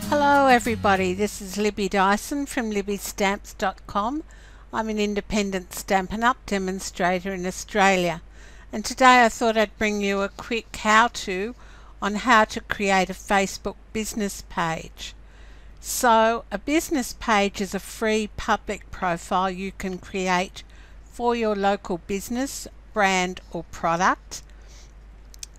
Hello everybody, this is Libby Dyson from libbystamps.com. I'm an independent Stampin' Up demonstrator in Australia, and today I thought I'd bring you a quick how-to on how to create a Facebook business page. So a business page is a free public profile you can create for your local business, brand or product.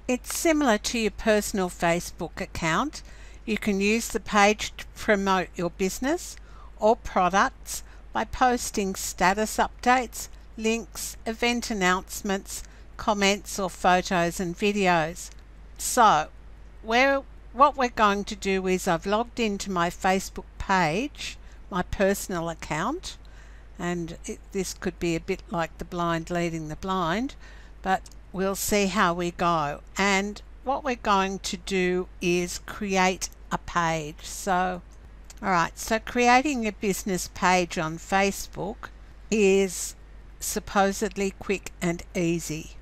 It's similar to your personal Facebook account. You can use the page to promote your business or products by posting status updates, links, event announcements, comments or photos and videos. So what we're going to do is I've logged into my Facebook page, my personal account, and this could be a bit like the blind leading the blind, but we'll see how we go. And what we're going to do is create a page. So creating a business page on Facebook is supposedly quick and easy.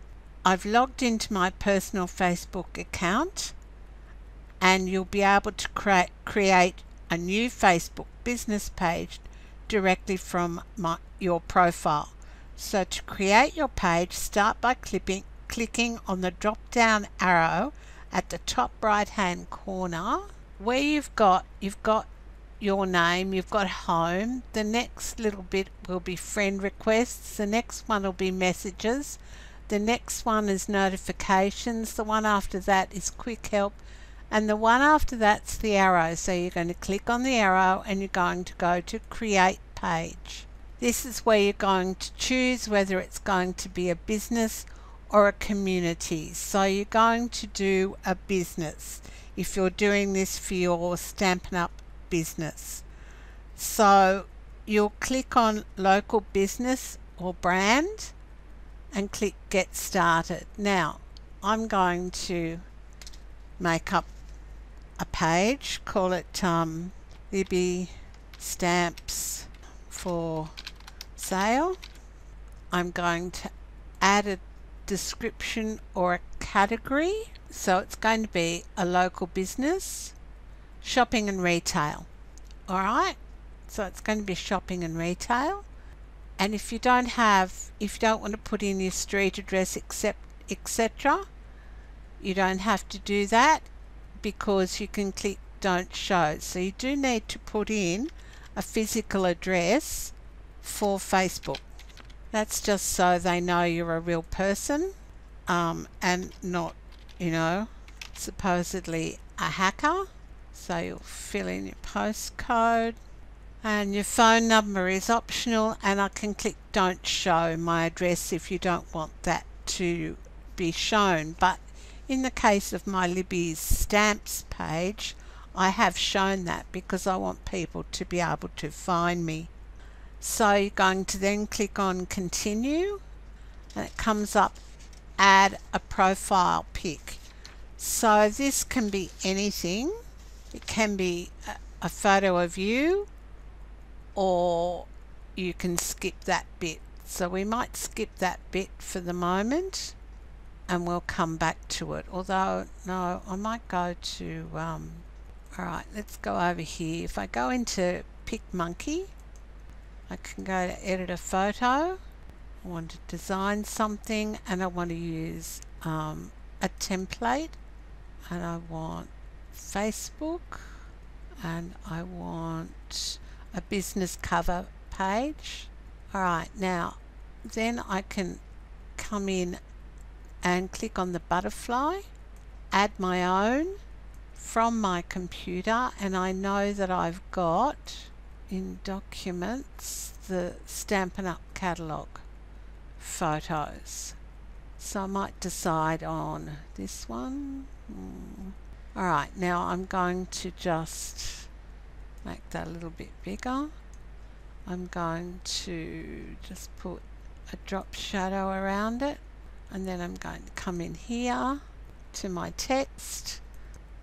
I've logged into my personal Facebook account, and you'll be able to create a new Facebook business page directly from your profile. So to create your page, start by clicking on the drop down arrow at the top right hand corner where you've got your name, you've got home. The next little bit will be friend requests, the next one will be messages, the next one is notifications, the one after that is quick help, and the one after that's the arrow. So you're going to click on the arrow and you're going to go to create page. This is where you're going to choose whether it's going to be a business or a community. So you're going to do a business if you're doing this for your Stampin' Up business. So you'll click on local business or brand and click get started. Now I'm going to make up a page, call it Libby Stamps for Sale. I'm going to add a description or a category. So it's going to be a local business, shopping and retail. Alright, so it's going to be shopping and retail. And if you don't want to put in your street address etc., you don't have to do that because you can click don't show. So you do need to put in a physical address for Facebook. That's just so they know you're a real person and not, supposedly a hacker. So you'll fill in your postcode, and your phone number is optional, and I can click don't show my address if you don't want that to be shown. But in the case of my Libby's Stamps page, I have shown that because I want people to be able to find me. So you're going to then click on continue, and it comes up add a profile pic. So this can be anything. It can be a photo of you, or you can skip that bit. So we might skip that bit for the moment and we'll come back to it. Although, no, I might go to, alright, let's go over here. If I go into Pic Monkey, I can go to edit a photo. I want to design something, and I want to use a template, and I want Facebook, and I want a business cover page. Alright, now then I can come in and click on the butterfly, add my own from my computer, and I know that I've got in documents the Stampin' Up catalogue photos. So I might decide on this one. Alright, now I'm going to just make that a little bit bigger. I'm going to just put a drop shadow around it, and then I'm going to come in here to my text,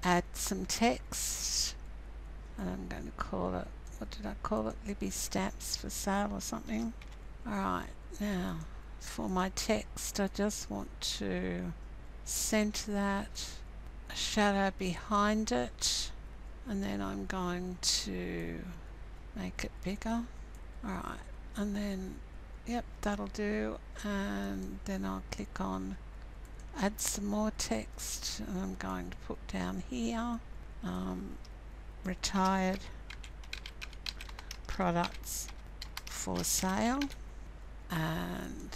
add some text, and I'm going to call it, what did I call it? Libby Stamps for Sale or something. Alright, now for my text I just want to center that, a shadow behind it, and then I'm going to make it bigger. Alright, and then yep, that'll do, and then I'll click on add some more text, and I'm going to put down here retired products for sale, and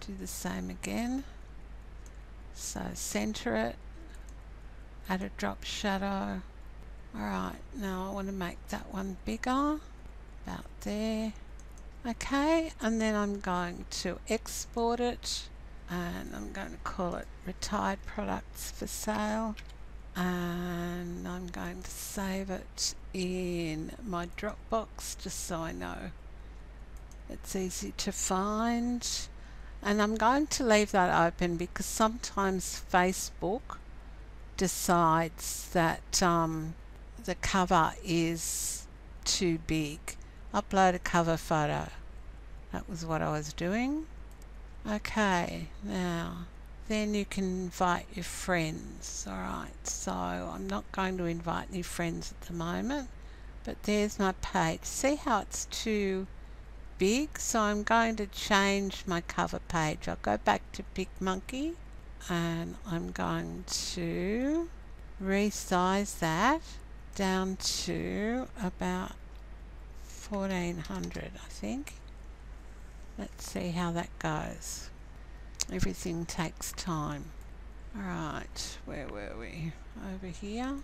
do the same again. So center it, add a drop shadow. Alright, now I want to make that one bigger, about there. Okay, and then I'm going to export it, and I'm going to call it retired products for sale, and I'm going to save it in my Dropbox just so I know it's easy to find. And I'm going to leave that open because sometimes Facebook decides that the cover is too big. Upload a cover photo. That was what I was doing. Okay, now then you can invite your friends. Alright, so I'm not going to invite any friends at the moment, but there's my page. See how it's too big? So I'm going to change my cover page. I'll go back to PicMonkey, and I'm going to resize that down to about 1400, I think. Let's see how that goes. Everything takes time. Alright, where were we? Over here.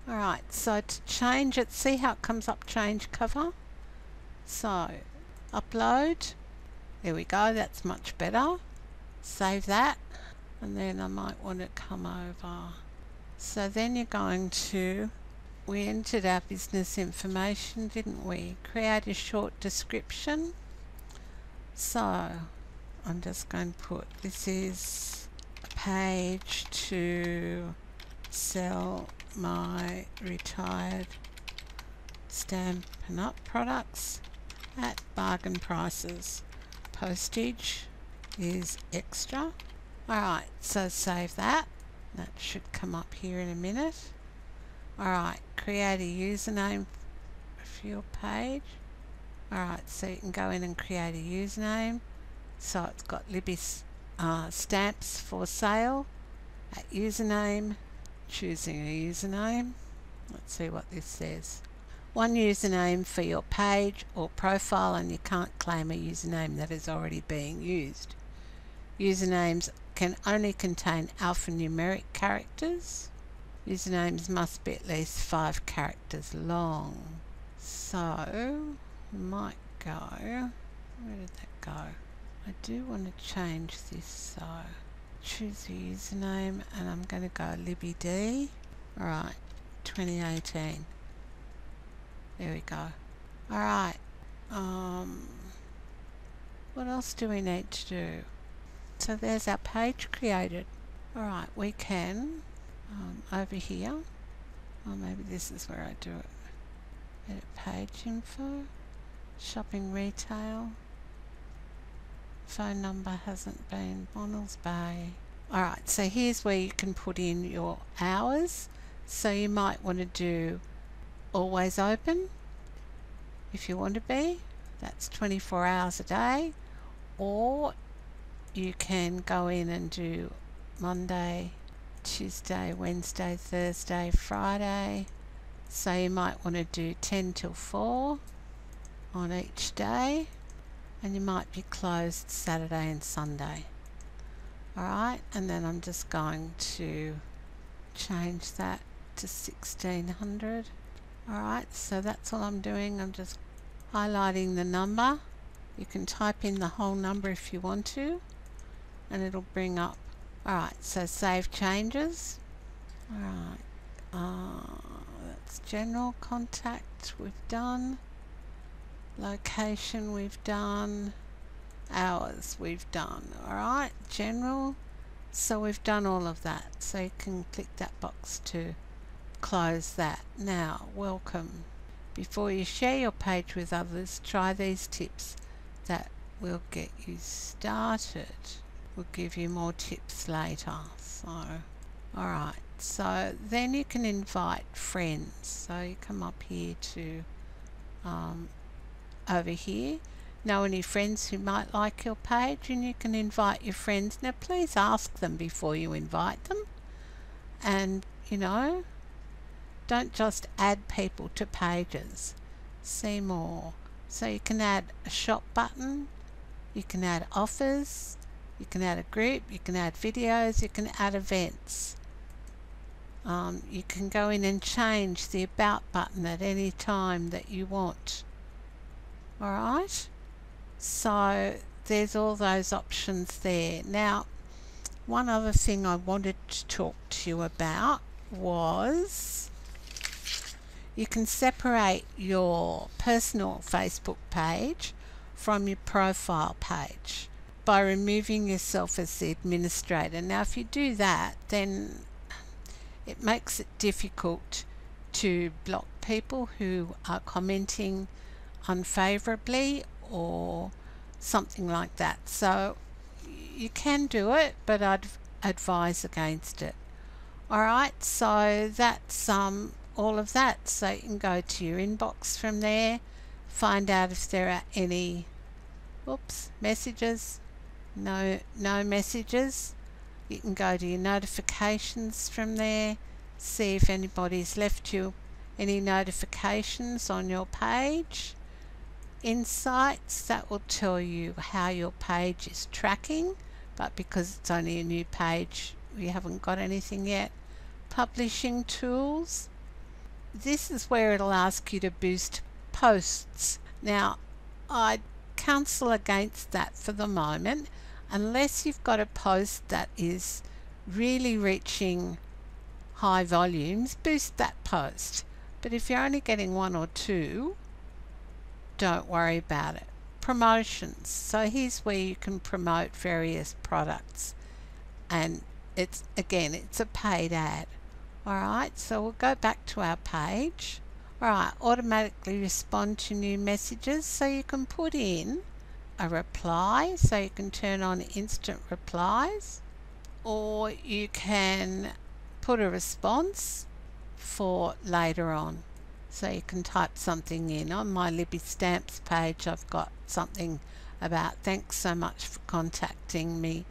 Alright, so to change it, see how it comes up change cover? So, upload. There we go, that's much better. Save that. And then I might want to come over. So then you're going to, we entered our business information, didn't we? Create a short description. So I'm just going to put, this is a page to sell my retired Stampin' Up products at bargain prices. Postage is extra. Alright, so save that. That should come up here in a minute. Alright, create a username for your page. Alright, so you can go in and create a username. So it's got Libby stamps for sale at username. Choosing a username. Let's see what this says. One username for your page or profile, and you can't claim a username that is already being used. Usernames can only contain alphanumeric characters. Usernames must be at least 5 characters long. So, we might go, where did that go? I do want to change this, so choose a username, and I'm going to go Libby D. Alright, 2018. There we go. Alright, what else do we need to do? So there's our page created. Alright, we can, over here, or maybe this is where I do it. Edit page info, shopping retail, phone number hasn't been, Bonnells Bay. Alright, so here's where you can put in your hours. So you might want to do always open if you want to be. That's 24 hours a day. Or you can go in and do Monday, Tuesday, Wednesday, Thursday, Friday. So you might want to do 10 till 4 on each day, and you might be closed Saturday and Sunday. Alright, and then I'm just going to change that to 1600. Alright, so that's all I'm doing. I'm just highlighting the number. You can type in the whole number if you want to, and it'll bring up. Alright, so save changes. Alright, that's general, contact we've done, location we've done, hours we've done. Alright, general, so we've done all of that, so you can click that box to close that. Now, welcome. Before you share your page with others, try these tips that will get you started. We'll give you more tips later. So Alright, so then you can invite friends. So you come up here to over here, know any friends who might like your page, and you can invite your friends. Now please ask them before you invite them, and you know, don't just add people to pages. See more. So you can add a shop button, you can add offers, you can add a group, you can add videos, you can add events. You can go in and change the about button at any time that you want. Alright, so there's all those options there. Now, one other thing I wanted to talk to you about was you can separate your personal Facebook page from your profile page by removing yourself as the administrator. Now, if you do that, then it makes it difficult to block people who are commenting unfavorably or something like that. So you can do it, but I'd advise against it. Alright, so that's all of that. So you can go to your inbox from there, find out if there are any messages. No messages. You can go to your notifications from there, see if anybody's left you any notifications on your page. Insights, that will tell you how your page is tracking, but because it's only a new page, we haven't got anything yet. Publishing tools, this is where it'll ask you to boost posts. Now, I'd counsel against that for the moment, unless you've got a post that is really reaching high volumes. Boost that post, but if you're only getting one or two, don't worry about it. Promotions, so here's where you can promote various products, and it's a paid ad. Alright, so we'll go back to our page. Alright, automatically respond to new messages, so you can put in a reply, so you can turn on instant replies, or you can put a response for later on. So you can type something in. On my Libby Stamps page, I've got something about thanks so much for contacting me.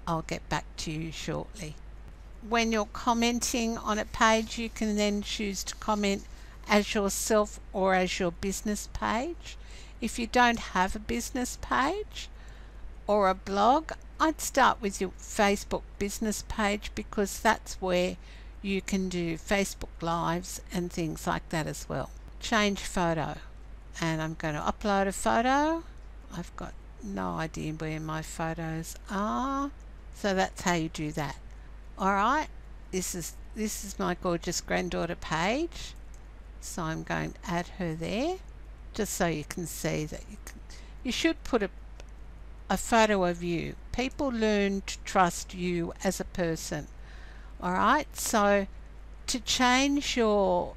I'll get back to you shortly. When you're commenting on a page, you can then choose to comment as yourself or as your business page. If you don't have a business page or a blog, I'd start with your Facebook business page, because that's where you can do Facebook Lives and things like that as well. Change photo, and I'm going to upload a photo. I've got no idea where my photos are, so that's how you do that. Alright, this is my gorgeous granddaughter page, so I'm going to add her there, just so you can see that you should put a photo of you. People learn to trust you as a person. Alright, so to change your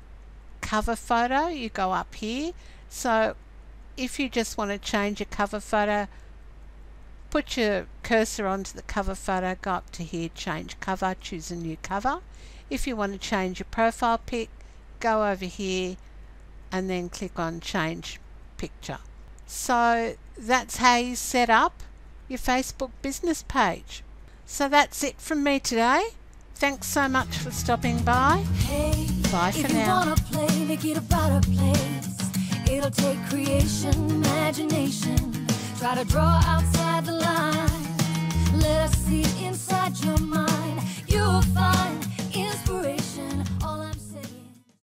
cover photo, you go up here. So if you just want to change your cover photo, put your cursor onto the cover photo, go up to here, change cover, choose a new cover. If you want to change your profile pic, go over here and then click on change picture. So that's how you set up your Facebook business page. So that's it from me today. Thanks so much for stopping by. Hey, bye for now. If you wanna play, make it about a place. It'll take creation, imagination. Try to draw outside the line. Let us see inside.